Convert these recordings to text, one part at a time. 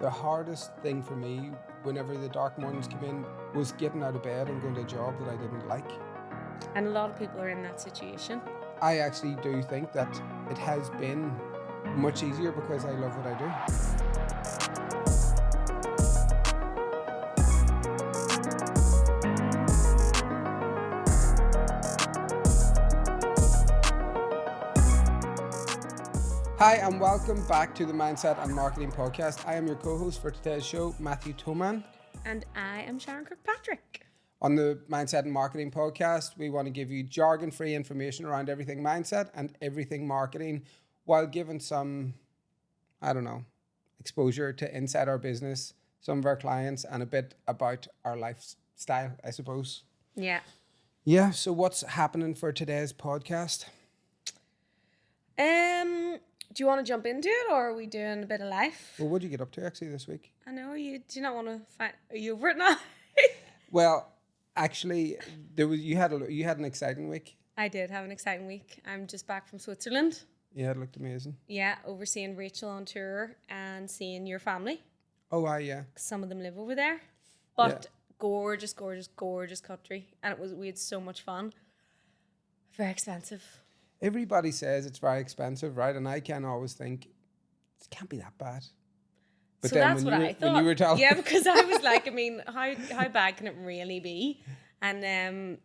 The hardest thing for me whenever the dark mornings came in was getting out of bed and going to a job that I didn't like. And a lot of people are in that situation. I actually do think that it has been much easier because I love what I do. Hi and welcome back to the Mindset and Marketing Podcast. I am your co-host for today's show, Matthew Toman. And I am Sharon Kirkpatrick. On the Mindset and Marketing Podcast, we want to give you jargon-free information around everything mindset and everything marketing while giving some, exposure to inside our business, some of our clients, and a bit about our lifestyle, I suppose. Yeah. Yeah, so what's happening for today's podcast? Do you want to jump into it, or are we doing a bit of life? Well, what did you get up to actually this week? I know you. Do you not want to find? Are you over it now? Well, actually, you had an exciting week. I did have an exciting week. I'm just back from Switzerland. Yeah, it looked amazing. Yeah, overseeing Rachel on tour and seeing your family. Oh, yeah. Some of them live over there, but gorgeous country, and we had so much fun. Very expensive. Everybody says it's very expensive, right? And I can always think it can't be that bad. But so then that's what I thought. when you were telling, yeah, because I was like, I mean, how bad can it really be? And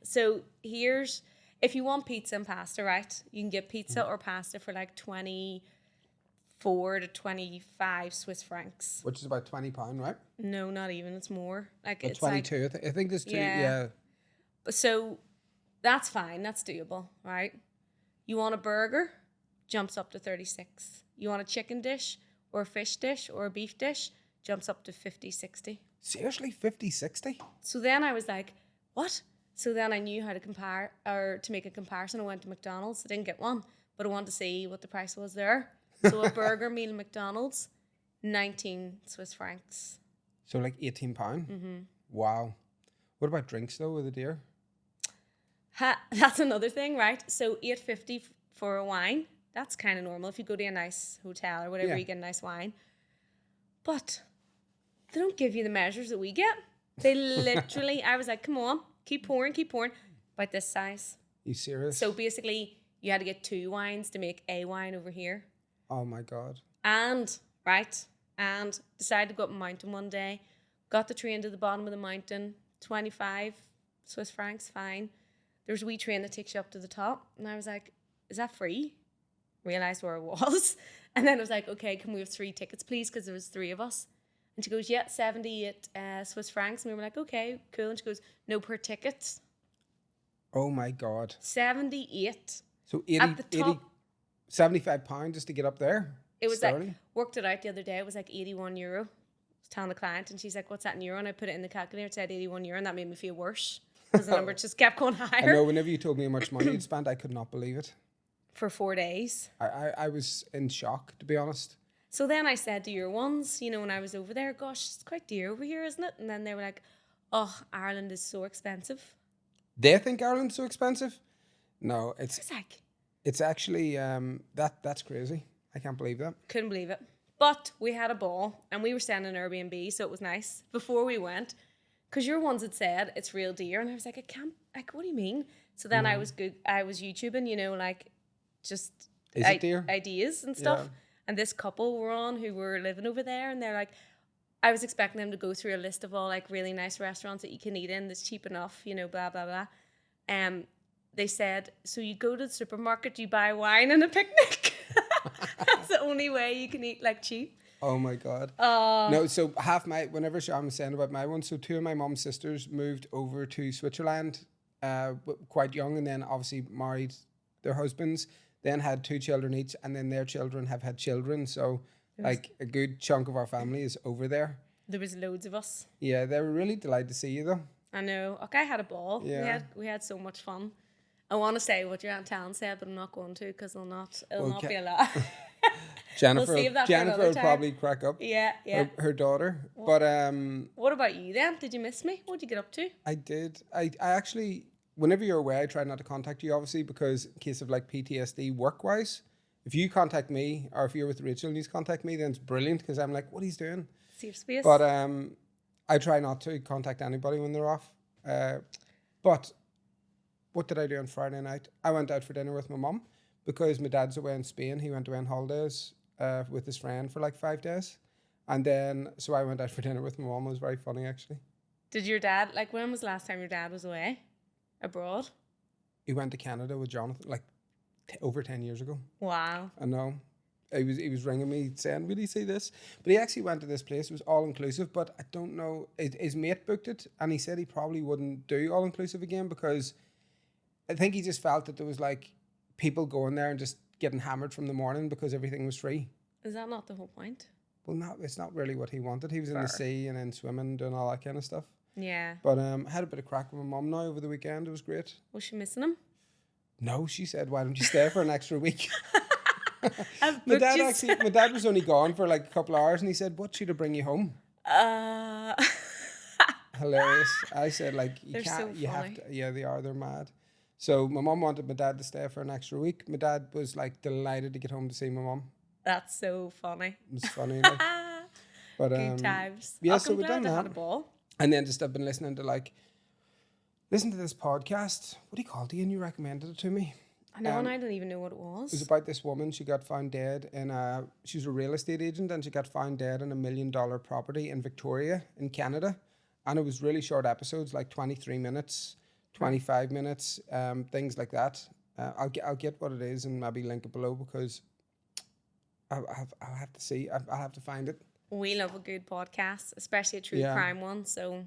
so here's, if you want pizza and pasta, right? You can get pizza or pasta for like 24 to 25 Swiss francs. which is about £20, right? No, not even. It's more. Like Or it's 22. like, I think there's two. Yeah. Yeah. so that's fine. That's doable, right? You want a burger? Jumps up to 36. You want a chicken dish or a fish dish or a beef dish? Jumps up to 50, 60. Seriously, 50, 60? So then I was like, what? So then I knew how to compare, or to make a comparison. I went to McDonald's. I didn't get one, but I wanted to see what the price was there. So a burger meal at McDonald's, 19 Swiss francs. So like £18? Mm-hmm. Wow. What about drinks though with a deer? That's another thing, right? So $8.50 for a wine. That's kind of normal. If you go to a nice hotel or whatever, you get a nice wine. But they don't give you the measures that we get. They literally, I was like, come on, keep pouring. About this size. You serious? So basically, you had to get 2 wines to make a wine over here. Oh my God. And decided to go up a mountain one day. Got the train to the bottom of the mountain, 25 Swiss francs, fine. There's a wee train that takes you up to the top. And I was like, is that free? Realised where it was. And then I was like, okay, can we have 3 tickets, please? Because there was 3 of us. And she goes, yeah, 78 Swiss francs. And we were like, okay, cool. And she goes, no, per ticket. Oh my God. 78. So 80, At the top. 75 pounds just to get up there? It was Sterling? like, worked it out the other day. It was like €81. I was telling the client, and she's like, what's that in euro? And I put it in the calculator. It said €81, and that made me feel worse. Because the number just kept going higher. I know, whenever you told me how much money you'd spent, I could not believe it. For 4 days. I was in shock, to be honest. So then I said to your ones, when I was over there, gosh, it's quite dear over here, isn't it? And then they were like, oh, Ireland is so expensive. They think Ireland's so expensive? No, it's actually, that's crazy. I can't believe that. Couldn't believe it. But we had a ball, and we were staying in Airbnb, so it was nice. Before we went, because your ones had said it's real dear, and I was like, I can't, what do you mean? So then I was YouTubing, just Is it dear? ideas and stuff. Yeah. And this couple were on who were living over there, and they're like, I was expecting them to go through a list of all like really nice restaurants that you can eat in that's cheap enough, blah, blah, blah. They said, so you go to the supermarket, you buy wine and a picnic. That's the only way you can eat like cheap. Oh my God. No, so whenever Sean was saying about my one, so 2 of my mum's sisters moved over to Switzerland quite young, and then obviously married their husbands, then had 2 children each, and then their children have had children. So like a good chunk of our family is over there. There was loads of us. Yeah, they were really delighted to see you though. I know. Okay, I had a ball. Yeah. We had so much fun. I want to say what your Aunt Helen said, but I'm not going to because it'll not be a lot. Jennifer, We'll save that for Jennifer another will time. probably crack up. Yeah. Her daughter. But What about you then? Did you miss me? What did you get up to? I did. I actually, whenever you're away, I try not to contact you, obviously, because in case of like PTSD work-wise, If you contact me, or if you're with Rachel and you contact me, then it's brilliant because I'm like, what he's doing. Safe space. But I try not to contact anybody when they're off. But what did I do on Friday night? I went out for dinner with my mum because my dad's away in Spain. He went away on holidays with his friend for like 5 days. And then, so I went out for dinner with my mum. It was very funny, actually. Did your dad, like, when was the last time your dad was away? Abroad? He went to Canada with Jonathan, like, over 10 years ago. Wow. I know. He was ringing me saying, will you see this? But he actually went to this place. It was all-inclusive, but I don't know. His mate booked it, and he said he probably wouldn't do all-inclusive again because I think he just felt that there was, like, people going there and just getting hammered from the morning because everything was free. Is that not the whole point? Well, no, it's not really what he wanted. He was in the sea and then swimming, doing all that kind of stuff. Yeah. But I had a bit of crack with my mum now over the weekend. It was great. Was she missing him? No, she said, why don't you stay for an extra week? I've my booked my dad was only gone for like a couple of hours and he said, what should I bring you home? Hilarious. I said, like, you They're can't, so you have funny. to, yeah, they are, they're mad. So my mum wanted my dad to stay for an extra week. My dad was like delighted to get home to see my mum. That's so funny. It was funny. Like. But, Good times. Yeah, I'm so we've glad done I that. had a ball. And then just I've been listening to listen to this podcast. What do you call it? Ian, you recommended it to me. I know, and I didn't even know what it was. It was about this woman. She got found dead she was a real estate agent and she got found dead in $1 million property in Victoria in Canada. And it was really short episodes, like 23 minutes, 25 minutes, things like that. I'll get what it is and maybe link it below because I'll have to see. I'll have to find it. We love a good podcast, especially a true crime one. So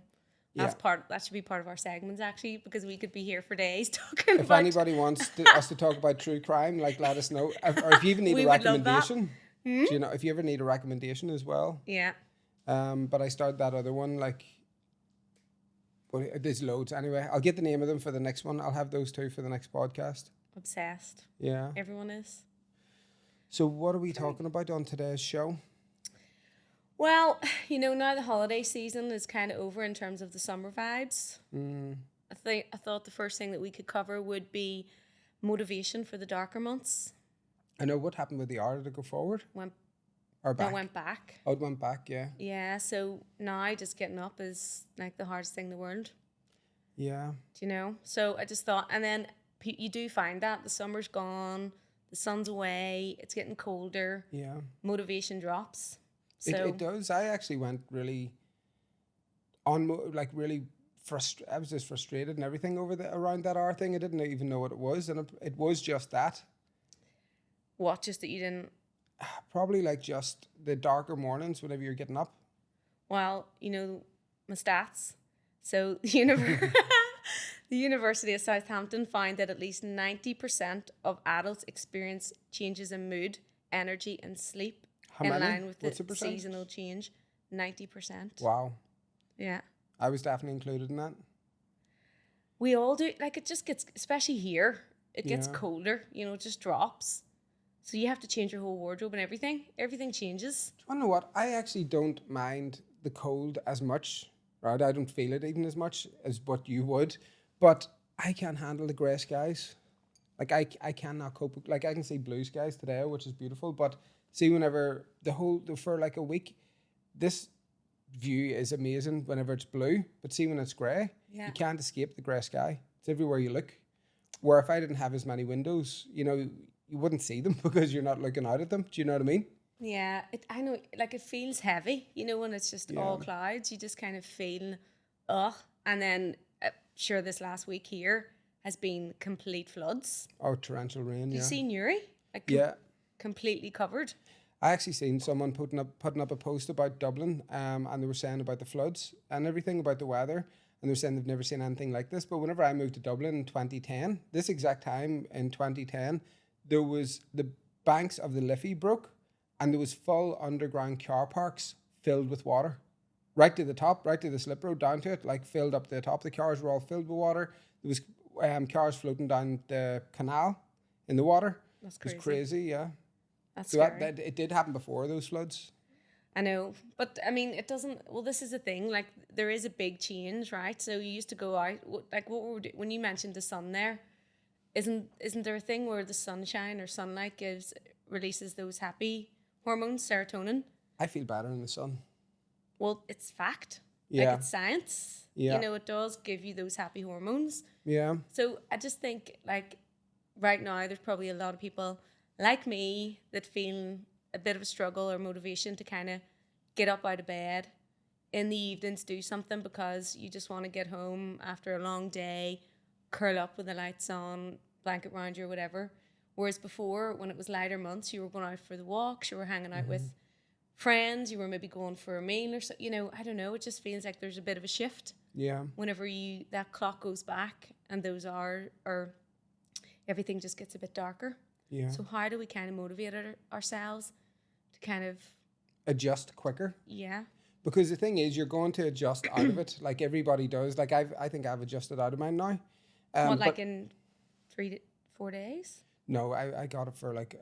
that should be part of our segments actually, because we could be here for days talking. If anybody wants us to talk about true crime, like let us know. Or if you even need a recommendation, do you know? If you ever need a recommendation as well. Yeah. But I started that other one there's loads. Anyway, I'll get the name of them for the next one. I'll have those two for the next podcast. Obsessed. Yeah. Everyone is. So what are we talking about on today's show? Well, now the holiday season is kind of over in terms of the summer vibes. I thought the first thing that we could cover would be motivation for the darker months. I know what happened with the hour. Did it go forward? Went back. Oh, it went back, yeah. Yeah, so now just getting up is like the hardest thing in the world. Yeah. Do you know? So I just thought, and then you do find that the summer's gone, the sun's away, it's getting colder. Yeah. Motivation drops. So it does. I actually went really really frustrated. I was just frustrated and everything around that hour thing. I didn't even know what it was, and it was just that. What? Just that you didn't? Probably like just the darker mornings whenever you're getting up. Well, my stats. So the University of Southampton found that at least 90% of adults experience changes in mood, energy, and sleep. How in many? line with What's the seasonal change. 90%. Wow. Yeah. I was definitely included in that. We all do. Like, it just gets, especially here, it gets colder. It just drops. So you have to change your whole wardrobe and everything. Everything changes. Do you know what? I actually don't mind the cold as much, right? I don't feel it even as much as what you would. But I can't handle the grey skies. Like, I cannot cope. Like, I can see blue skies today, which is beautiful. But see, whenever for like a week, this view is amazing whenever it's blue. But see, when it's grey, you can't escape the grey sky. It's everywhere you look. Where if I didn't have as many windows, you wouldn't see them because you're not looking out at them. Do you know what I mean? Yeah, I know. Like, it feels heavy, when it's just all clouds. You just kind of feel, and then sure, this last week here has been complete floods. Oh, torrential rain. You seen Uri? Like, completely covered. I actually seen someone putting up a post about Dublin, and they were saying about the floods and everything about the weather, and they're saying they've never seen anything like this. But whenever I moved to Dublin in 2010, this exact time in 2010, there was the banks of the Liffey broke, and there was full underground car parks filled with water, right to the top, right to the slip road down to it, like filled up to the top. The cars were all filled with water. There was cars floating down the canal in the water. That's crazy. It was crazy, yeah. That's so scary. that it did happen before those floods. I know, but I mean, it doesn't. Well, this is the thing. Like, there is a big change, right? So you used to go out. Like, what were when you mentioned the sun there? Isn't there a thing where the sunshine or sunlight gives releases those happy hormones, serotonin. I feel better in the sun. Well, it's fact. Yeah. Like, it's science. Yeah. You know, it does give you those happy hormones. Yeah. So I just think, like, right now, there's probably a lot of people like me that feel a bit of a struggle or motivation to kind of get up out of bed in the evenings, do something because you just want to get home after a long day, curl up with the lights on, blanket around you or whatever. Whereas before, when it was lighter months, you were going out for the walks, you were hanging out with friends, you were maybe going for a meal or so. You know, I don't know. It just feels like there's a bit of a shift. Yeah. Whenever that clock goes back and those are, or everything just gets a bit darker. Yeah. So how do we kind of motivate ourselves to kind of adjust quicker? Yeah. Because the thing is, you're going to adjust out of it, like everybody does. Like I think I've adjusted out of mine now. What, like in 4 days? No, I got it for like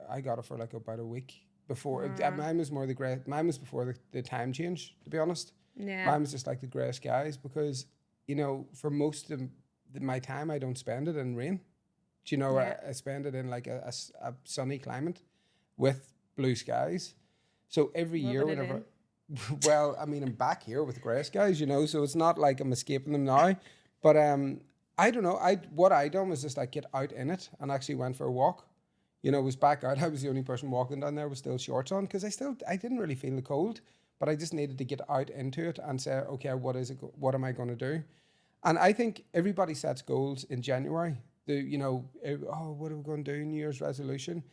about a week before. Ah. Mine was more mine was before the time change, to be honest. Yeah. Mine was just like the grey skies because, you know, for most of my time, I don't spend it in rain. Do you know, Yeah. I spend it in like a sunny climate with blue skies. So every year, Rubbing it whenever, in. well, I mean, I'm back here with grey skies, you know, so it's not like I'm escaping them now. But I don't know. What I done was just like get out in it and actually went for a walk. You know, was back out. I was the only person walking down there with still shorts on because I didn't really feel the cold, but I just needed to get out into it and say, okay, what is it? What am I going to do? And I think everybody sets goals in January. What are we going to do? New Year's resolution.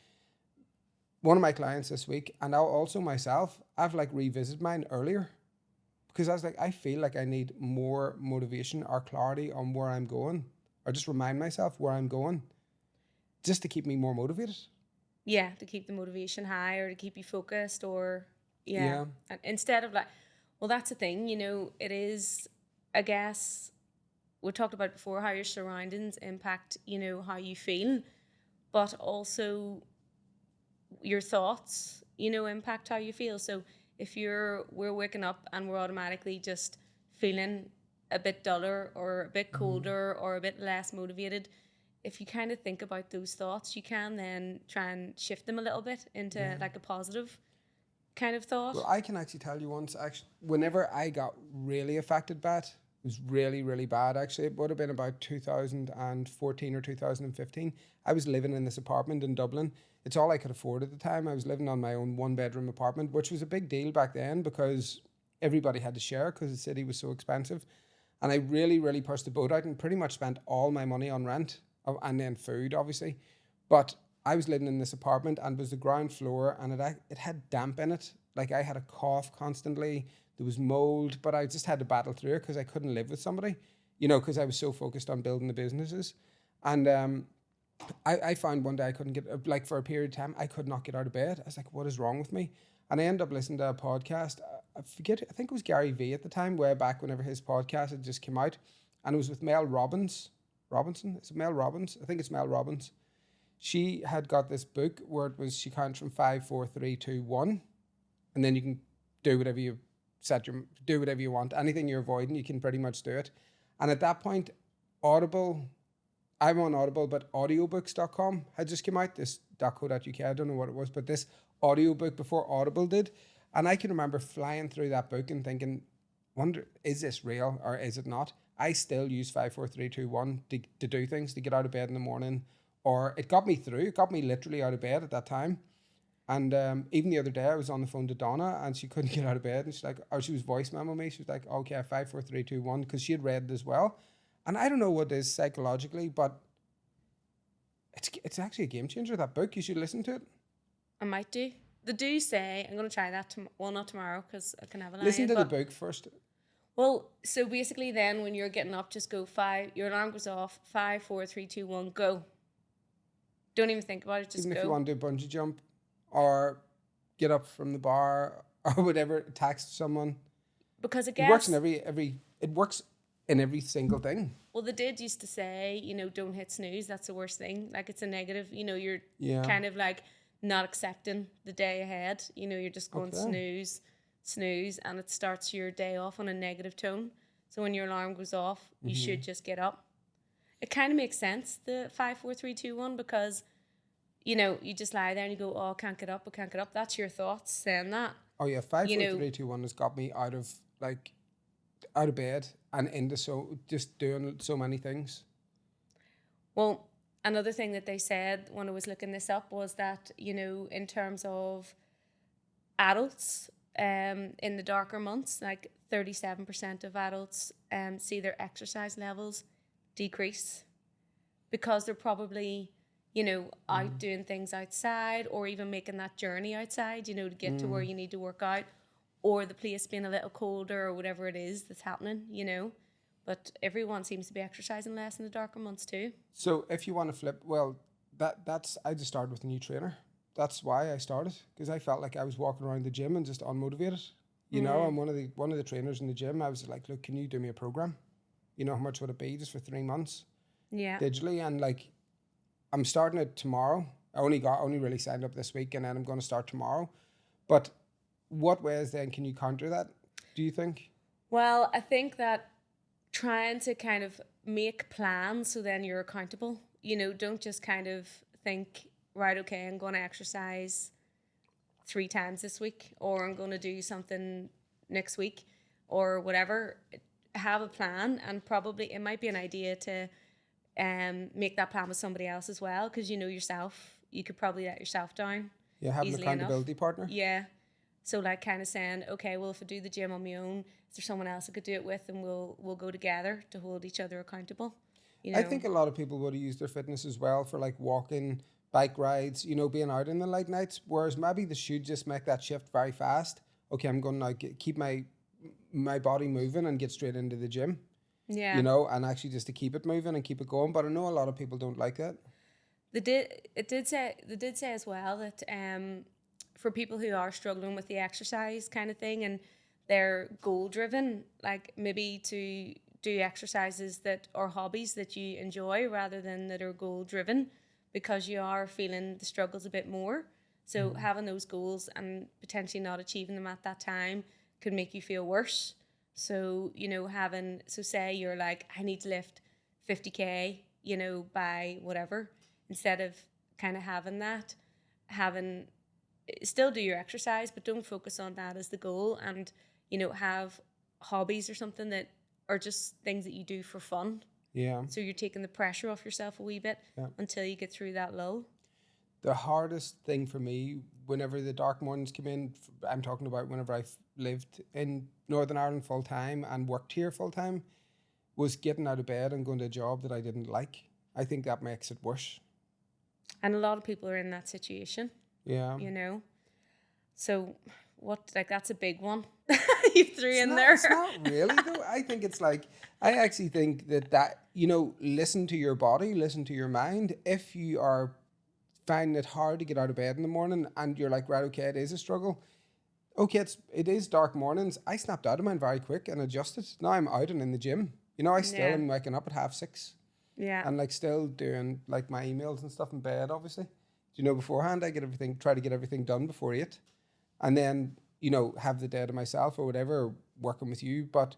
One of my clients this week, and now also myself, I've like revisited mine earlier because I was like, I feel like I need more motivation or clarity on where I'm going, or just remind myself where I'm going, just to keep me more motivated. Yeah, to keep the motivation high or to keep you focused or, yeah. Yeah. And instead of like, well, that's the thing, you know, it is, I guess, we talked about before how your surroundings impact, you know, how you feel, but also your thoughts, you know, impact how you feel. So if we're waking up and we're automatically just feeling a bit duller or a bit colder or a bit less motivated, if you kind of think about those thoughts, you can then try and shift them a little bit into like a positive kind of thought. Well, I can actually tell you once, actually, whenever I got really affected by it, it was really, really bad, actually. It would have been about 2014 or 2015. I was living in this apartment in Dublin. It's all I could afford at the time. I was living on my own one-bedroom apartment, which was a big deal back then because everybody had to share because the city was so expensive. And I really, really pushed the boat out and pretty much spent all my money on rent and then food, obviously. But I was living in this apartment and it was the ground floor and it had damp in it. Like I had a cough constantly. There was mold, but I just had to battle through it because I couldn't live with somebody, you know, because I was so focused on building the businesses. And I found one day I couldn't get, like for a period of time, I could not get out of bed. I was like, what is wrong with me? And I ended up listening to a podcast. I think it was Gary Vee at the time, way back whenever his podcast had just come out. And it was with Mel Robinson. Is it Mel Robbins? I think it's Mel Robbins. She had got this book where it was, she counts from 5, 4, 3, 2, 1. And then you can do whatever you do whatever you want. Anything you're avoiding, you can pretty much do it. And at that point, Audible, I'm on Audible, but audiobooks.com had just come out, this .co.uk, I don't know what it was, but this audiobook before Audible did. And I can remember flying through that book and thinking, wonder, is this real or is it not? I still use 5, 4, 3, 2, 1 to do things, to get out of bed in the morning. Or it got me through. It got me literally out of bed at that time. And even the other day, I was on the phone to Donna and she couldn't get out of bed. And she's like, she was voice memo me. She was like, okay, 5, 4, 3, 2, 1, because she had read it as well. And I don't know what it is psychologically, but it's actually a game changer, that book. You should listen to it. I might do. They do say, I'm going to try that, not tomorrow because I can have a lie. Listen to the book first. Well, so basically then when you're getting up, just go 5, your alarm goes off, 5, 4, 3, 2, 1, go. Don't even think about it, just even go. If you want to do a bungee jump or get up from the bar or whatever, text someone. Because I guess... It works in every single thing. Well, they did used to say, you know, don't hit snooze. That's the worst thing. Like, it's a negative, you know, you're kind of like not accepting the day ahead. You know, you're just going snooze, and it starts your day off on a negative tone. So when your alarm goes off, you should just get up. It kind of makes sense, the 5, 4, 3, 2, 1, because you know, you just lie there and you go, oh, I can't get up, I can't get up. That's your thoughts saying that. Oh yeah, five, You four, know, three, two, one has got me out of bed and into just doing so many things. well, another thing that they said when I was looking this up was that, you know, in terms of adults, in the darker months, like 37% of adults see their exercise levels decrease because they're probably, you know, out doing things outside or even making that journey outside, you know, to get to where you need to work out, or the place being a little colder or whatever it is that's happening, you know. But everyone seems to be exercising less in the darker months too. So if you want to flip, well, that's I just started with a new trainer. That's why I started, because I felt like I was walking around the gym and just unmotivated. You know, and one of the trainers in the gym, I was like, look, can you do me a program? You know, how much would it be just for 3 months Yeah. digitally? And like, I'm starting it tomorrow. I only really signed up this week, and then I'm going to start tomorrow. But what ways then can you counter that, do you think? Well, I think that trying to kind of make plans so then you're accountable. You know, don't just kind of think, right, okay, I'm going to exercise 3 times this week, or I'm going to do something next week, or whatever. Have a plan, and probably it might be an idea to make that plan with somebody else as well, because you know yourself, you could probably let yourself down Yeah, have an easily enough. accountability partner. Yeah. So like kind of saying, okay, well, if I do the gym on my own, is there someone else I could do it with, and we'll go together to hold each other accountable. You know? I think a lot of people would have used their fitness as well for like walking, bike rides, you know, being out in the late nights. Whereas maybe they should just make that shift very fast. Okay, I'm going to now keep my body moving and get straight into the gym. Yeah. You know, and actually just to keep it moving and keep it going. But I know a lot of people don't like that. They did say as well that for people who are struggling with the exercise kind of thing and they're goal driven, like maybe to do exercises that are hobbies that you enjoy rather than that are goal driven, because you are feeling the struggles a bit more. So having those goals and potentially not achieving them at that time could make you feel worse. So, you know, say you're like, I need to lift 50K, you know, by whatever, instead of kind of having still do your exercise, but don't focus on that as the goal, and, you know, have hobbies or something that are just things that you do for fun. Yeah. So you're taking the pressure off yourself a wee bit until you get through that lull. The hardest thing for me, whenever the dark mornings come in, I'm talking about whenever I've lived in Northern Ireland full time and worked here full time, was getting out of bed and going to a job that I didn't like. I think that makes it worse. And a lot of people are in that situation. Yeah. You know? So that's a big one. You threw in not, there. It's not really though. I think it's like, I actually think that, you know, listen to your body, listen to your mind. If you are finding it hard to get out of bed in the morning and you're like, right, okay, it is a struggle. Okay, it is dark mornings. I snapped out of mine very quick and adjusted. Now I'm out and in the gym. You know, I still am waking up at 6:30. Yeah. And like still doing like my emails and stuff in bed, obviously. You know, beforehand I try to get everything done before 8. And then, you know, have the day to myself or whatever, working with you. But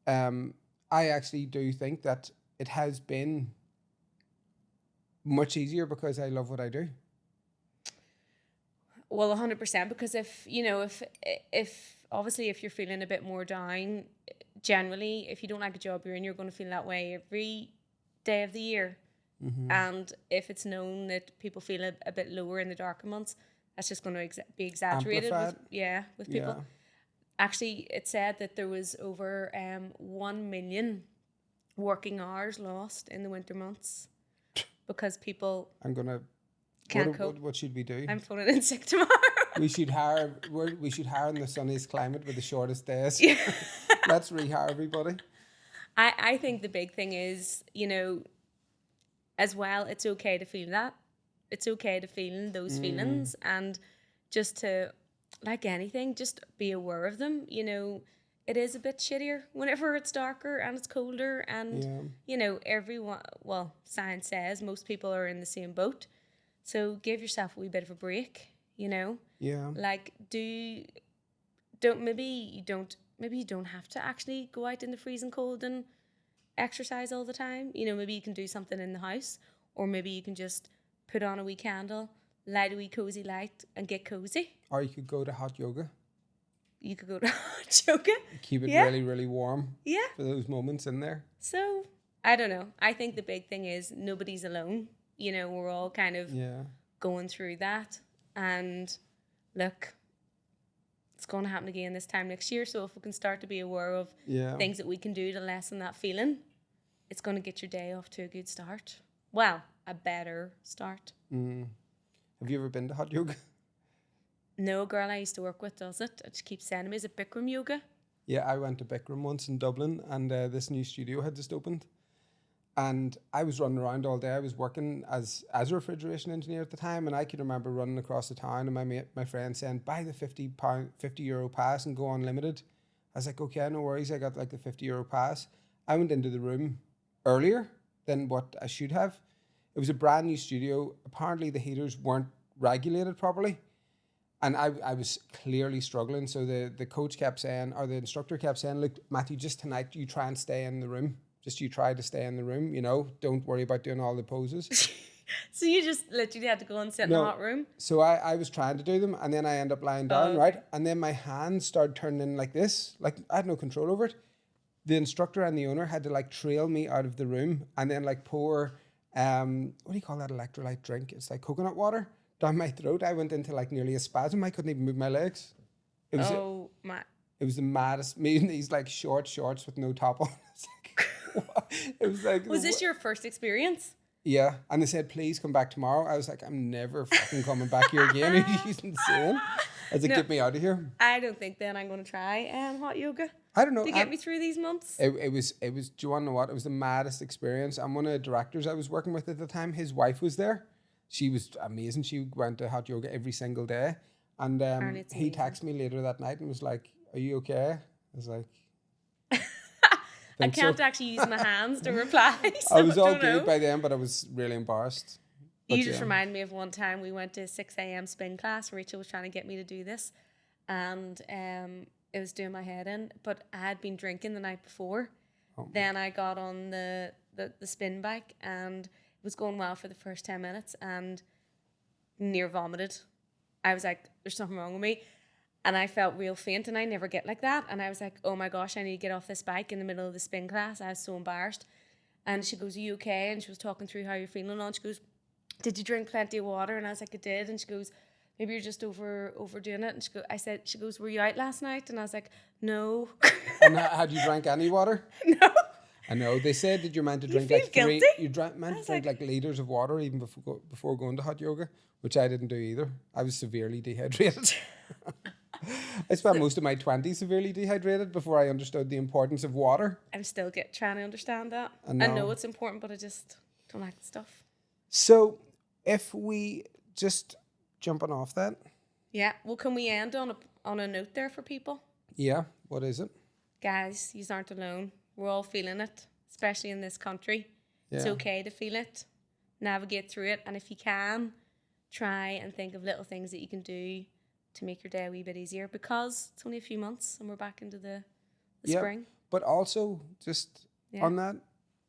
I actually do think that it has been much easier because I love what I do. Well, 100%, because if obviously if you're feeling a bit more down, generally, if you don't like a job you're in, you're going to feel that way every day of the year. Mm-hmm. And if it's known that people feel a bit lower in the darker months, that's just going to be exaggerated with people. Yeah. Actually, it said that there was over 1 million working hours lost in the winter months because people can't cope. What should we do? I'm phoning in sick tomorrow. We should hire in the sunniest climate with the shortest days. Yeah. Let's rehire everybody. I think the big thing is, you know, as well, it's okay to feel that. It's okay to feel those feelings, and just to, like anything, just be aware of them. You know, it is a bit shittier whenever it's darker and it's colder, and you know, science says most people are in the same boat. So give yourself a wee bit of a break, you know? Yeah. Like maybe you don't have to actually go out in the freezing cold and exercise all the time. You know, maybe you can do something in the house, or maybe you can just put on a wee candle, light a wee cozy light, and get cozy. Or you could go to hot yoga. You could go to hot yoga. Keep it really, really warm. Yeah. For those moments in there. So, I don't know. I think the big thing is nobody's alone. You know, we're all kind of going through that. And look, it's going to happen again this time next year. So if we can start to be aware of things that we can do to lessen that feeling, it's going to get your day off to a good start. Well, a better start. Have you ever been to hot yoga? No, a girl I used to work with does it. It just keeps sending me. Is it Bikram yoga? Yeah, I went to Bikram once in Dublin, and this new studio had just opened. And I was running around all day. I was working as a refrigeration engineer at the time, and I could remember running across the town, and my friend saying, buy the €50 pass and go unlimited. I was like, okay, no worries. I got like the €50 pass. I went into the room earlier than what I should have. It was a brand new studio. Apparently the heaters weren't regulated properly. And I was clearly struggling. So the coach kept saying, or the instructor kept saying, look, Matthew, just tonight, you try and stay in the room. Just you try to stay in the room, you know. Don't worry about doing all the poses. So you just literally had to go and sit in the hot room? So I was trying to do them, and then I end up lying down, right? And then my hands started turning in like this. Like, I had no control over it. The instructor and the owner had to, like, trail me out of the room and then, like, pour, what do you call that electrolyte drink? It's like coconut water down my throat. I went into like nearly a spasm. I couldn't even move my legs. It was it was the maddest. Me in these like short shorts with no top on. It was like. Was this your first experience? Yeah, and they said, please come back tomorrow. I was like, I'm never fucking coming back here again. Are you insane? I was like, get me out of here. I don't think then I'm going to try hot yoga. I don't know. To get me through these months. It was, do you want to know what? It was the maddest experience. And one of the directors I was working with at the time, his wife was there. She was amazing. She went to hot yoga every single day. And he texted me later that night and was like, are you okay? I was like, I can't actually use my hands to reply. So I was all good by then, but I was really embarrassed. But you just remind me of one time we went to a 6 a.m. spin class. Rachel was trying to get me to do this. And it was doing my head in. But I had been drinking the night before. Oh. Then I got on the spin bike and it was going well for the first 10 minutes and near vomited. I was like, there's something wrong with me. And I felt real faint, and I never get like that. And I was like, oh my gosh, I need to get off this bike in the middle of the spin class. I was so embarrassed. And she goes, are you okay? And she was talking through how you're feeling. And she goes, did you drink plenty of water? And I was like, I did. And she goes, maybe you're just overdoing it. And she goes, were you out last night? And I was like, no. And had you drank any water? No. I know. They said that you're meant to drink like three. You meant to drink like liters of water even before going to hot yoga, which I didn't do either. I was severely dehydrated. I spent most of my 20s severely dehydrated before I understood the importance of water. I'm still trying to understand that. I know it's important, but I just don't like the stuff. So if we just jumping off that. Yeah. Well, can we end on a note there for people? Yeah. What is it? Guys, you aren't alone. We're all feeling it, especially in this country. Yeah. It's okay to feel it, navigate through it. And if you can, try and think of little things that you can do to make your day a wee bit easier, because it's only a few months and we're back into the spring. But also, just on that,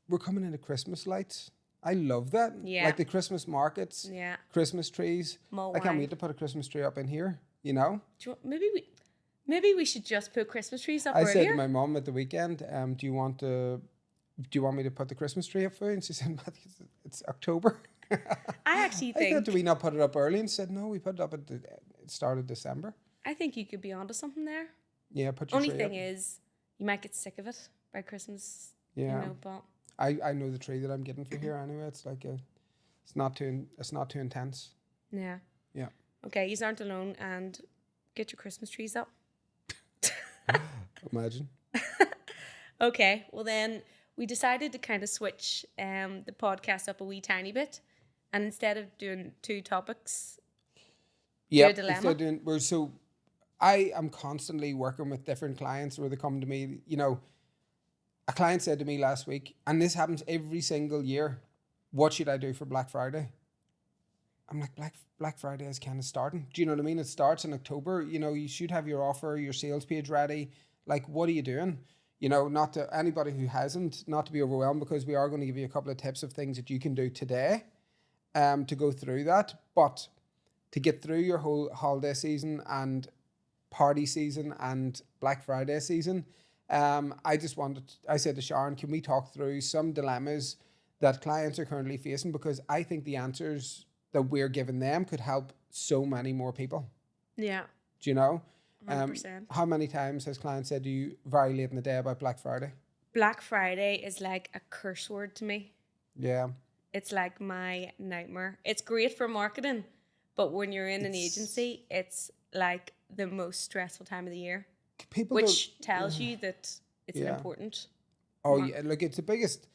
we're coming into Christmas lights. I love that. Yeah. Like the Christmas markets, Christmas trees. I can't wait to put a Christmas tree up in here, you know? Maybe we should just put Christmas trees up earlier. I said to my mum at the weekend, do you want me to put the Christmas tree up for you? And she said, Matthew, it's October. I actually think... I thought, do we not put it up early? And said, no, we put it up at the start of December. I think you could be onto something there. Yeah, put your Only tree thing up. is, you might get sick of it by Christmas. Yeah. You know, but... I know the tree that I'm getting for here anyway. It's like it's not too intense. Yeah. Yeah. Okay, you aren't alone, and get your Christmas trees up. Imagine. Okay, well then we decided to kind of switch the podcast up a wee tiny bit, and instead of doing two topics, do a dilemma. I am constantly working with different clients where they come to me. You know, a client said to me last week, and this happens every single year, what should I do for Black Friday? I'm like, Black Friday is kind of starting. Do you know what I mean? It starts in October. You know, you should have your offer, your sales page ready. Like, what are you doing? You know, not to anybody who hasn't, not to be overwhelmed, because we are going to give you a couple of tips of things that you can do today to go through that. But to get through your whole holiday season and party season and Black Friday season, I said to Sharon, can we talk through some dilemmas that clients are currently facing? Because I think the answers that we're giving them could help so many more people. Yeah. Do you know? 100%. How many times has clients said to you very late in the day about Black Friday? Black Friday is like a curse word to me. Yeah. It's like my nightmare. It's great for marketing, but when you're in an agency, it's like the most stressful time of the year, which tells you that it's an important. Oh yeah, look, it's the biggest.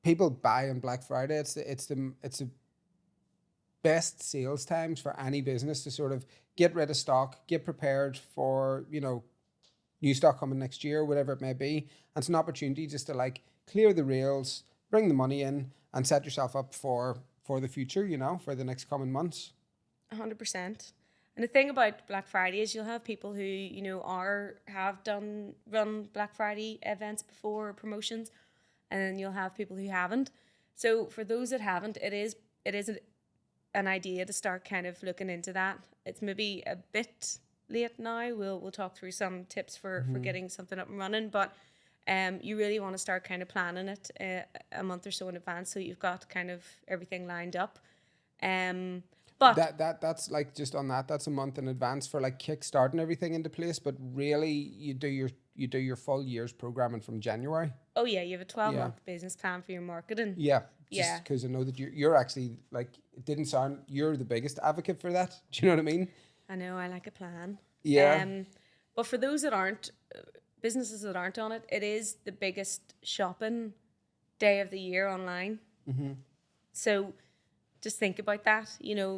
People buy on Black Friday. It's the best sales times for any business to sort of get rid of stock, get prepared for new stock coming next year, whatever it may be. And it's an opportunity just to like clear the rails, bring the money in, and set yourself up for the future. For the next coming months. 100%. And the thing about Black Friday is you'll have people who have run Black Friday events before, or promotions, and then you'll have people who haven't. So for those that haven't, it is an idea to start kind of looking into that. It's maybe a bit late now. We'll talk through some tips for getting something up and running, but you really want to start kind of planning it a month or so in advance, so you've got kind of everything lined up. But that's like, just on that's a month in advance for like kickstarting everything into place. But really, you do your full year's programming from January. Oh yeah, you have a 12-month business plan for your marketing. Yeah, just because I know that you're actually, like, it didn't sound, you're the biggest advocate for that. Do you know what I mean? I know, I like a plan. Yeah. But for those that aren't, businesses that aren't on it, it is the biggest shopping day of the year online. Mm-hmm. So just think about that.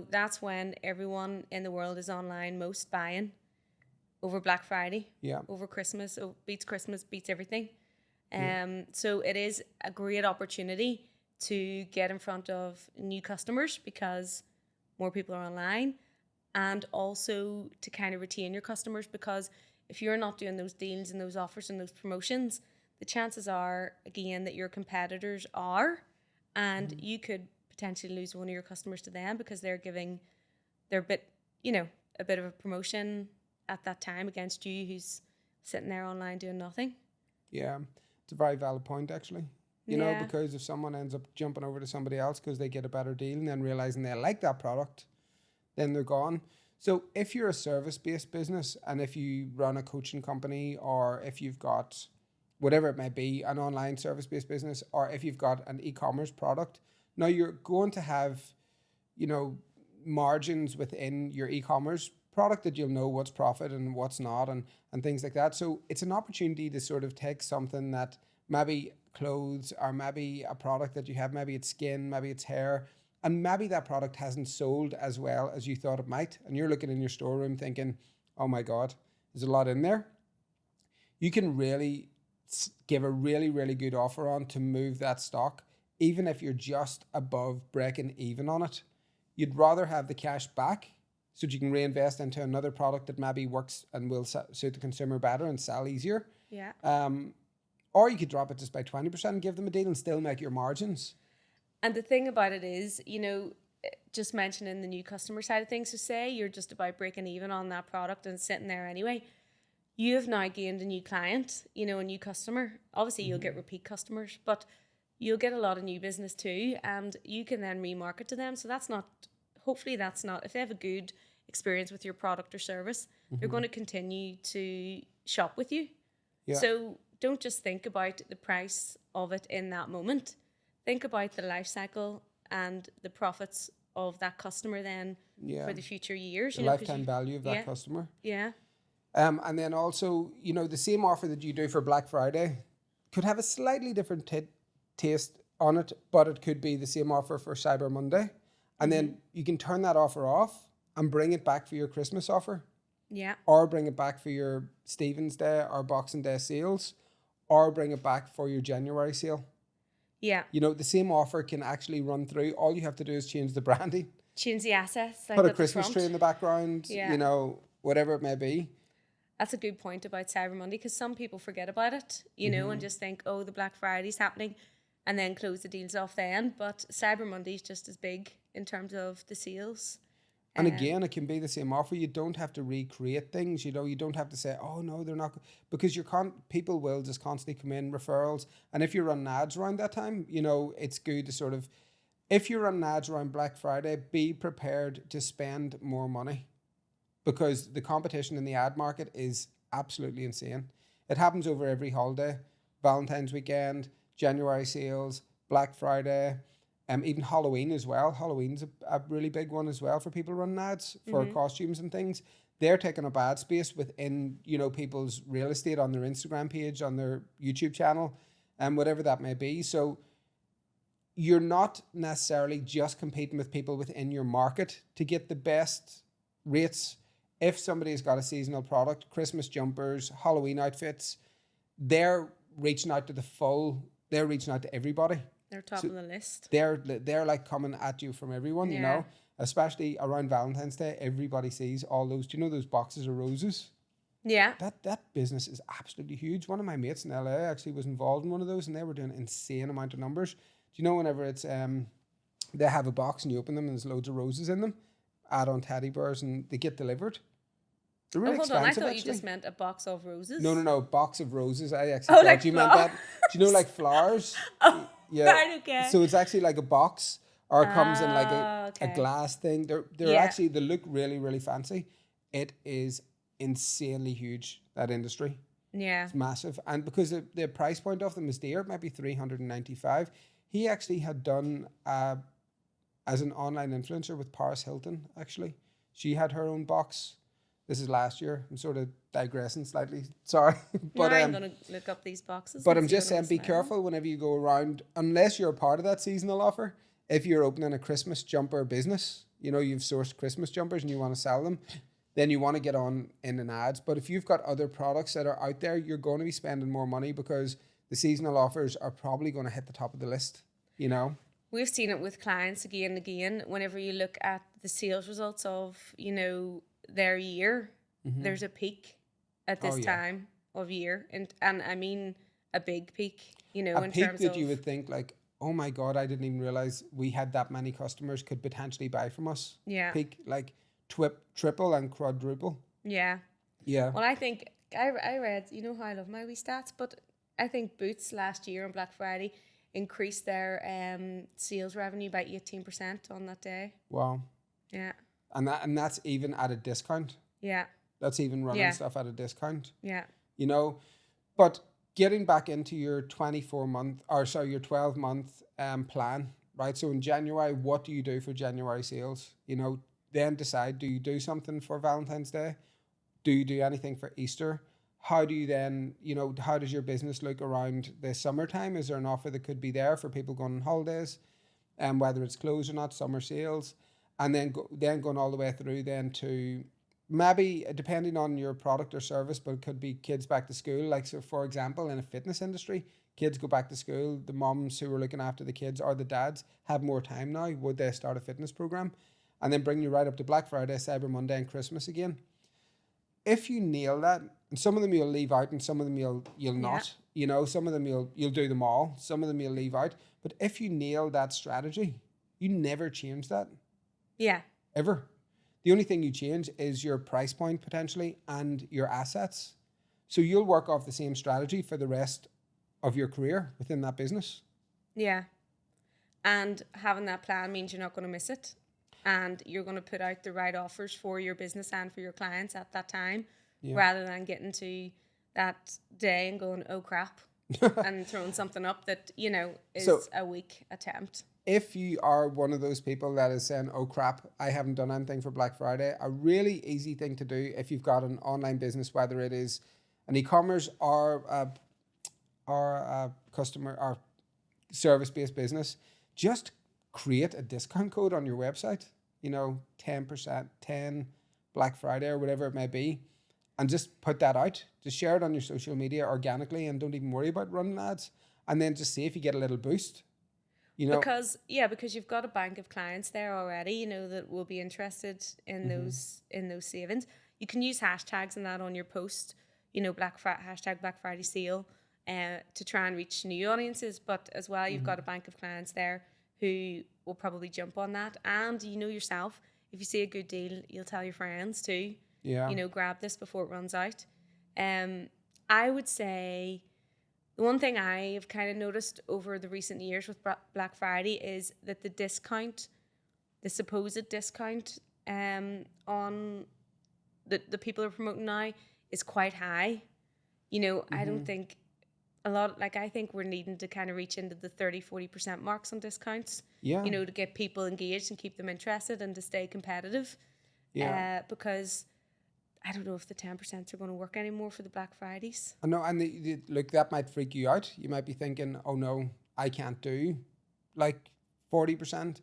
That's when everyone in the world is online most buying, over Black Friday, over Christmas. Beats Christmas, beats everything. So it is a great opportunity to get in front of new customers because more people are online, and also to kind of retain your customers, because if you're not doing those deals and those offers and those promotions, the chances are, again, that your competitors are, and you could potentially lose one of your customers to them because they're giving a bit of a promotion at that time against you, who's sitting there online doing nothing. Yeah, it's a very valid point, actually. Because if someone ends up jumping over to somebody else because they get a better deal and then realizing they like that product, then they're gone. So if you're a service-based business, and if you run a coaching company, or if you've got whatever it may be, an online service-based business, or if you've got an e-commerce product, now you're going to have, margins within your e-commerce product that you'll know what's profit and what's not, and things like that. So it's an opportunity to sort of take something that maybe clothes, or maybe a product that you have, maybe it's skin, maybe it's hair, and maybe that product hasn't sold as well as you thought it might, and you're looking in your storeroom thinking, oh my God, there's a lot in there. You can really give a really, really good offer on to move that stock, even if you're just above breaking even on it. You'd rather have the cash back so that you can reinvest into another product that maybe works and will suit the consumer better and sell easier. Yeah. Or you could drop it just by 20% and give them a deal and still make your margins. And the thing about it is, just mentioning the new customer side of things, so say you're just about breaking even on that product and sitting there anyway, you have now gained a new client, a new customer. Obviously, you'll get repeat customers, but you'll get a lot of new business too, and you can then remarket to them. So hopefully that's not, if they have a good experience with your product or service, they're going to continue to shop with you. Yeah. So don't just think about the price of it in that moment. Think about the life cycle and the profits of that customer then for the future years. The lifetime value of that customer. Yeah. And then also, the same offer that you do for Black Friday could have a slightly different taste on it, but it could be the same offer for Cyber Monday. And then you can turn that offer off and bring it back for your Christmas offer. Yeah. Or bring it back for your Stephen's Day or Boxing Day sales, or bring it back for your January sale. Yeah. The same offer can actually run through. All you have to do is change the branding. Change the assets. Put a Christmas tree in the background, whatever it may be. That's a good point about Cyber Monday, because some people forget about it, and just think, oh, the Black Friday's happening. and then close the deals off then. But Cyber Monday is just as big in terms of the sales. And again, it can be the same offer. You don't have to recreate things. You know, you don't have to say, "Oh no, they're not," because people will just constantly come in referrals. And if you're running ads around that time, you know, it's good to sort of, if you're running ads around Black Friday, be prepared to spend more money, because the competition in the ad market is absolutely insane. It happens over every holiday, Valentine's weekend, January sales, Black Friday. Even Halloween as well. Halloween's a really big one as well for people running ads for costumes and things. They're taking up ad space within, you know, people's real estate on their Instagram page, on their YouTube channel, and whatever that may be. So you're not necessarily just competing with people within your market to get the best rates. If somebody's got a seasonal product, Christmas jumpers, Halloween outfits, they're reaching out to everybody. They're top of the list. They're like coming at you from everyone, you know, especially around Valentine's Day. Everybody sees all those, do you know those boxes of roses? Yeah. That business is absolutely huge. One of my mates in LA actually was involved in one of those, and they were doing an insane amount of numbers. Do you know whenever it's they have a box and you open them and there's loads of roses in them, add on teddy bears, and they get delivered. They're really hold on, I thought actually. you just meant a box of roses. No, box of roses. I actually thought like you meant that. Do you know like flowers? Yeah. Right, okay. So it's actually like a box, or it comes in like a glass thing. They're actually, they look really, really fancy. It is insanely huge, that industry. Yeah. It's massive. And because the price point of them is dear, it might be $395. He actually had done as an online influencer with Paris Hilton, actually. She had her own box. This is last year. I'm sort of digressing slightly. Sorry. But I'm going to look up these boxes. But I'm just saying, be careful whenever you go around, unless you're a part of that seasonal offer. If you're opening a Christmas jumper business, you know, you've sourced Christmas jumpers and you want to sell them, then you want to get on in an ads. But if you've got other products that are out there, you're going to be spending more money, because the seasonal offers are probably going to hit the top of the list, you know. We've seen it with clients again and again. Whenever you look at the sales results of, you know, their year, there's a peak at this time of year, and I mean a big peak, you know, in terms that you would think like, oh my God, I didn't even realize we had that many customers could potentially buy from us. Yeah. Peak like triple and quadruple. Yeah. Yeah. Well, I think I read, you know how I love my wee stats, but I think Boots last year on Black Friday increased their sales revenue by 18% on that day. Wow. Yeah. And that's even at a discount. Yeah. That's even running stuff at a discount. Yeah. You know, but getting back into your 12-month plan, right? So in January, what do you do for January sales? You know, then decide, do you do something for Valentine's Day? Do you do anything for Easter? How do you then, you know, how does your business look around the summertime? Is there an offer that could be there for people going on holidays? Whether it's closed or not, summer sales. And then going all the way through then to maybe, depending on your product or service, but it could be kids back to school. Like, so for example, in a fitness industry, kids go back to school, the moms who are looking after the kids or the dads have more time now. Would they start a fitness program? And then bring you right up to Black Friday, Cyber Monday, and Christmas again. If you nail that, and some of them you'll leave out and some of them you'll not, you know, some of them you'll do them all, some of them you'll leave out. But if you nail that strategy, you never change that. Yeah. Ever. The only thing you change is your price point potentially and your assets. So you'll work off the same strategy for the rest of your career within that business. Yeah. And having that plan means you're not going to miss it. And you're going to put out the right offers for your business and for your clients at that time, rather than getting to that day and going, oh crap, and throwing something up that, you know, is a weak attempt. If you are one of those people that is saying, oh crap, I haven't done anything for Black Friday, a really easy thing to do if you've got an online business, whether it is an e-commerce or a customer or service-based business, just create a discount code on your website, you know, 10%, 10 Black Friday or whatever it may be, and just put that out. Just share it on your social media organically and don't even worry about running ads. And then just see if you get a little boost. You know, because you've got a bank of clients there already, you know, that will be interested in those savings. You can use hashtags and that on your post, you know, hashtag Black Friday sale, to try and reach new audiences. But as well, you've got a bank of clients there who will probably jump on that. And you know yourself, if you see a good deal, you'll tell your friends too. Yeah. You know, grab this before it runs out. I would say the one thing I have kind of noticed over the recent years with Black Friday is that the supposed discount on the people are promoting now is quite high. You know, I don't think I think we're needing to kind of reach into the 30-40% marks on discounts. Yeah. You know, to get people engaged and keep them interested and to stay competitive. Yeah. Because I don't know if the 10% are going to work anymore for the Black Fridays. I know, and look, that might freak you out. You might be thinking, oh no, I can't do like 40%.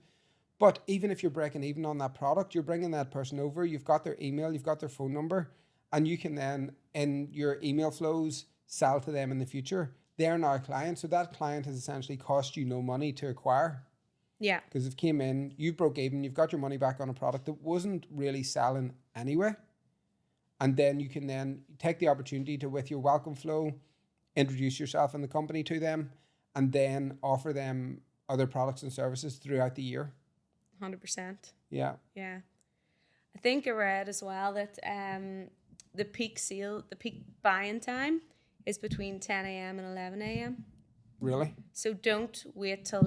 But even if you're breaking even on that product, you're bringing that person over, you've got their email, you've got their phone number, and you can then, in your email flows, sell to them in the future. They're now a client, so that client has essentially cost you no money to acquire. Yeah. Because it came in, you broke even, you've got your money back on a product that wasn't really selling anyway. And then you can then take the opportunity to, with your welcome flow, introduce yourself and the company to them, and then offer them other products and services throughout the year. 100%. Yeah. Yeah. I think I read as well that the peak buying time is between 10 a.m. and 11 a.m. Really? So don't wait till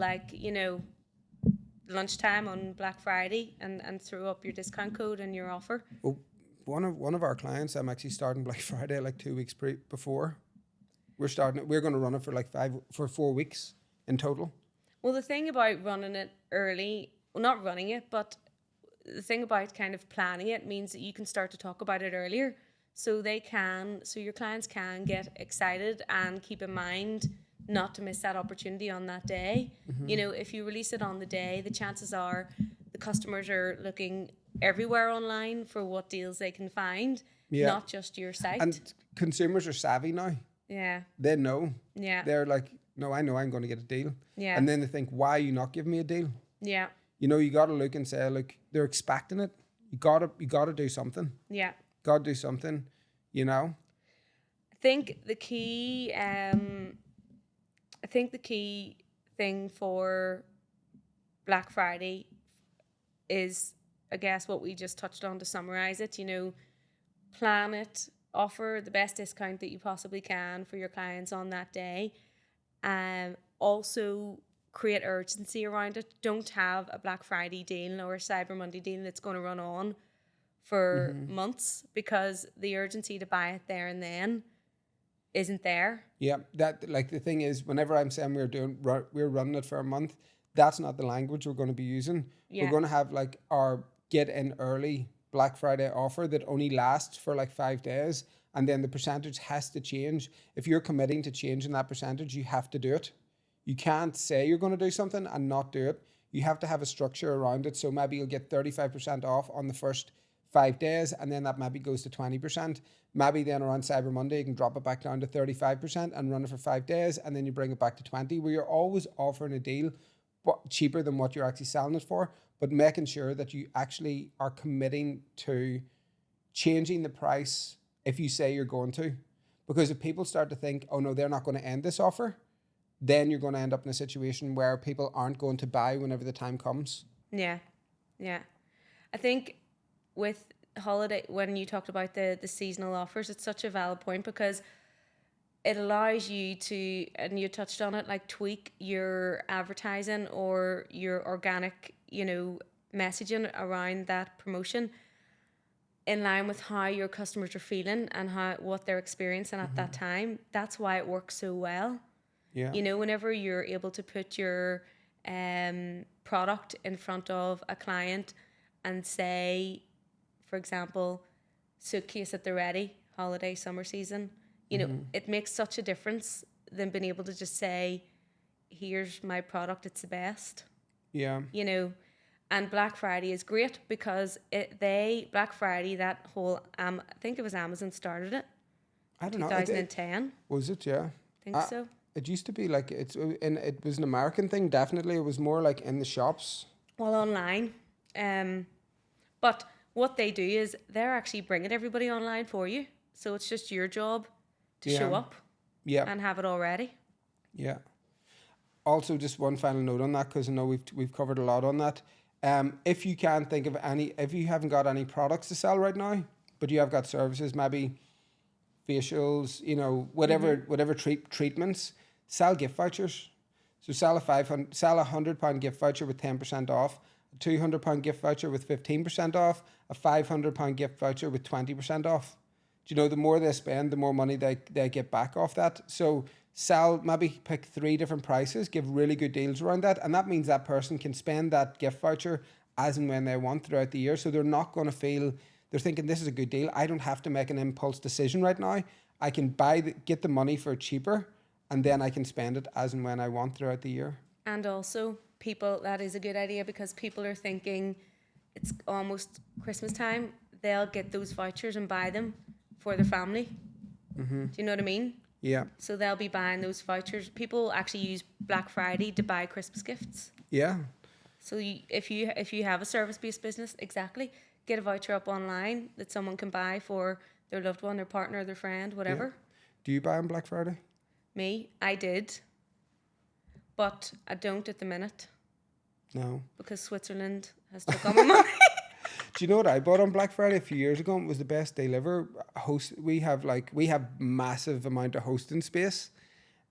lunchtime on Black Friday and throw up your discount code and your offer. Oh, one of our clients, I'm actually starting Black Friday like 2 weeks before. We're going to run it for 4 weeks in total. Well, the thing about running it early, well, not running it, but the thing about kind of planning it means that you can start to talk about it earlier. So your clients can get excited and keep in mind not to miss that opportunity on that day. You know, if you release it on the day, the chances are the customers are looking everywhere online for what deals they can find, not just your site. And consumers are savvy now. Yeah. They know. Yeah. They're like, no, I know I'm going to get a deal. Yeah. And then they think, why are you not giving me a deal? Yeah. You know, you got to look and say, look, they're expecting it. You got to do something. Yeah. Got to do something, you know? I think the key thing for Black Friday is, I guess, what we just touched on to summarize it. You know, plan it, offer the best discount that you possibly can for your clients on that day. Also create urgency around it. Don't have a Black Friday deal or a Cyber Monday deal that's going to run on for months, because the urgency to buy it there and then isn't there. Yeah, that, like, the thing is, whenever I'm saying we're running it for a month, that's not the language we're going to be using. Yeah. We're going to have like our get in early Black Friday offer that only lasts for like 5 days, and then the percentage has to change. If you're committing to changing that percentage, you have to do it. You can't say you're going to do something and not do it. You have to have a structure around it. So maybe you'll get 35% off on the first 5 days, and then that maybe goes to 20%. Maybe then around Cyber Monday, you can drop it back down to 35% and run it for 5 days, and then you bring it back to 20, where you're always offering a deal but cheaper than what you're actually selling it for, but making sure that you actually are committing to changing the price if you say you're going to. Because if people start to think, oh no, they're not going to end this offer, then you're going to end up in a situation where people aren't going to buy whenever the time comes. Yeah. Yeah. I think with holiday, when you talked about the seasonal offers, it's such a valid point, because it allows you to, and you touched on it, like tweak your advertising or your organic, you know, messaging around that promotion in line with how your customers are feeling and what they're experiencing at that time. That's why it works so well. Yeah. You know, whenever you're able to put your product in front of a client and say, for example, suitcase at the ready, holiday, summer season, you know, it makes such a difference than being able to just say, here's my product, it's the best. Yeah. You know, and Black Friday is great because Black Friday, that whole, I think it was Amazon started it. I don't know. 2010. Was it? Yeah. I think so. It used to be like, it was an American thing, definitely. It was more like in the shops. Well, online. But what they do is they're actually bringing everybody online for you. So it's just your job to show up. Yeah. and have it all ready. Yeah. Also, just one final note on that, because I know we've covered a lot on that. If you can't think of any, if you haven't got any products to sell right now, but you have got services, maybe facials, you know, whatever treatments, sell gift vouchers. So sell a £100 gift voucher with 10% off, a £200 gift voucher with 15% off, a £500 gift voucher with 20% off. Do you know, the more they spend, the more money they get back off that. So sell, maybe pick 3 different prices, give really good deals around that, and that means that person can spend that gift voucher as and when they want throughout the year. So they're not going to feel, they're thinking, this is a good deal. I don't have to make an impulse decision right now. I can get the money for cheaper, and then I can spend it as and when I want throughout the year. And also, people, that is a good idea, because people are thinking it's almost Christmas time. They'll get those vouchers and buy them for their family. Do you know what I mean? Yeah. So they'll be buying those vouchers. People actually use Black Friday to buy Christmas gifts. Yeah. So if you have a service-based business, exactly, get a voucher up online that someone can buy for their loved one, their partner, their friend, whatever. Yeah. Do you buy on Black Friday? Me, I did, but I don't at the minute. No. Because Switzerland has took on my money. Do you know what I bought on Black Friday a few years ago? It was the best deal ever. We have massive amount of hosting space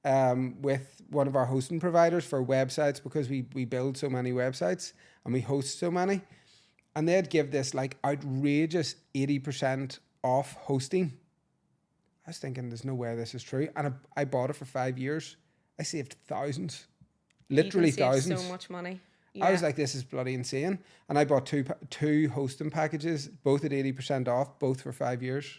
with one of our hosting providers for websites, because we build so many websites and we host so many. And they'd give this like outrageous 80% off hosting. I was thinking, there's no way this is true. And I bought it for 5 years. I saved thousands. Literally thousands. So much money. Yeah. I was like, this is bloody insane. And I bought two hosting packages, both at 80% off, both for 5 years.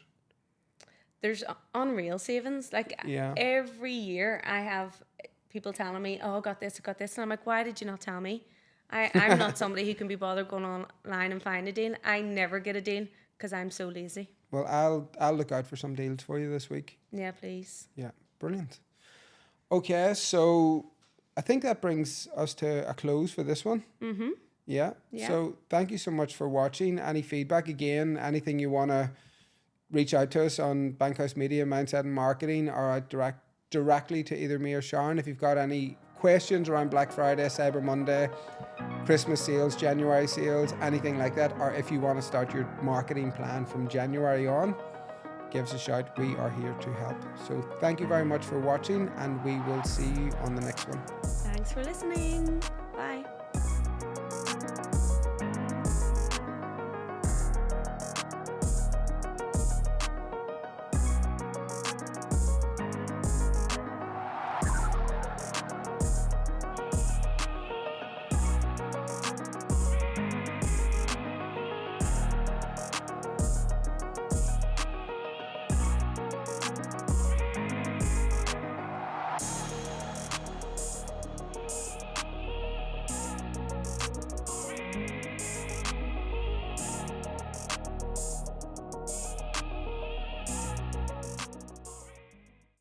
There's unreal savings. Like every year I have people telling me, oh, I got this. And I'm like, why did you not tell me? I'm not somebody who can be bothered going online and find a deal. I never get a deal because I'm so lazy. Well, I'll look out for some deals for you this week. Yeah, please. Yeah, brilliant. Okay, so I think that brings us to a close for this one. Mm-hmm. Yeah. So thank you so much for watching. Any feedback, again, anything you want to reach out to us on Bankhouse Media, Mindset and Marketing, or directly to either me or Sharon. If you've got any questions around Black Friday, Cyber Monday, Christmas sales, January sales, anything like that, or if you want to start your marketing plan from January on, give us a shout. We are here to help. So thank you very much for watching, and we will see you on the next one. Thanks for listening. Bye.